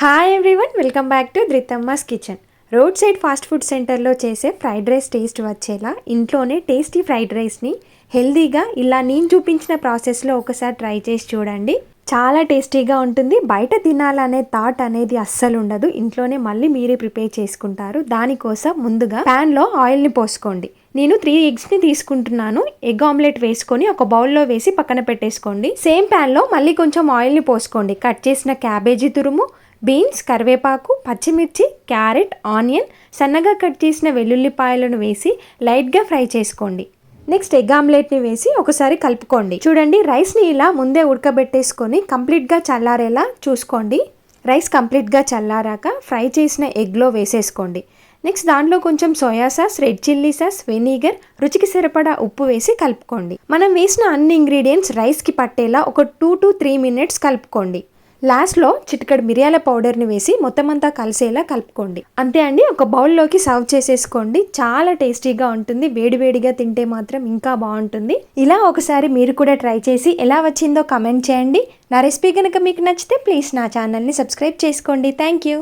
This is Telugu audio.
Hi everyone, welcome back to Dhruthamma's kitchen. Road side fast food సెంటర్లో చేసే ఫ్రైడ్ రైస్ టేస్ట్ వచ్చేలా ఇంట్లోనే టేస్టీ ఫ్రైడ్ రైస్ని హెల్దీగా ఇలా నేను చూపించిన ప్రాసెస్లో ఒకసారి ట్రై చేసి చూడండి. చాలా టేస్టీగా ఉంటుంది. బయట తినాలనే థాట్ అనేది అస్సలు ఉండదు. ఇంట్లోనే మళ్ళీ మీరే ప్రిపేర్ చేసుకుంటారు. దానికోసం ముందుగా ప్యాన్లో ఆయిల్ని పోసుకోండి. నేను 3 ఎగ్స్ని తీసుకుంటున్నాను. ఎగ్ ఆమ్లెట్ వేసుకొని ఒక బౌల్లో వేసి పక్కన పెట్టేసుకోండి. సేమ్ ప్యాన్లో మళ్ళీ కొంచెం ఆయిల్ని పోసుకోండి. కట్ చేసిన క్యాబేజీ తురుము, బీన్స్, కరివేపాకు, పచ్చిమిర్చి, క్యారెట్, ఆనియన్, సన్నగా కట్ చేసిన వెల్లుల్లిపాయలను వేసి లైట్గా ఫ్రై చేసుకోండి. నెక్స్ట్ ఎగ్ ఆమ్లెట్ని వేసి ఒకసారి కలుపుకోండి. చూడండి, రైస్ని ఇలా ముందే ఉడకబెట్టేసుకొని కంప్లీట్గా చల్లారేలా చూసుకోండి. రైస్ కంప్లీట్గా చల్లారాక ఫ్రై చేసిన ఎగ్లో వేసేసుకోండి. నెక్స్ట్ దాంట్లో కొంచెం soya sauce, red chilli sauce, vinegar, రుచికి సరిపడా ఉప్పు వేసి కలుపుకోండి. మనం వేసిన అన్ని ఇంగ్రీడియంట్స్ రైస్కి పట్టేలా ఒక 2 to 3 minutes కలుపుకోండి. లాస్ట్లో చిటికెడు మిరియాల పౌడర్ని వేసి మొత్తం అంతా కలిసేలా కలుపుకోండి. అంతే అండి, ఒక బౌల్లోకి సర్వ్ చేసేసుకోండి. చాలా టేస్టీగా ఉంటుంది. వేడివేడిగా తింటే మాత్రం ఇంకా బాగుంటుంది. ఇలా ఒకసారి మీరు కూడా ట్రై చేసి ఎలా వచ్చిందో కమెంట్ చేయండి. నా రెసిపీ కనుక మీకు నచ్చితే ప్లీజ్ నా ఛానల్ని సబ్స్క్రైబ్ చేసుకోండి. Thank you.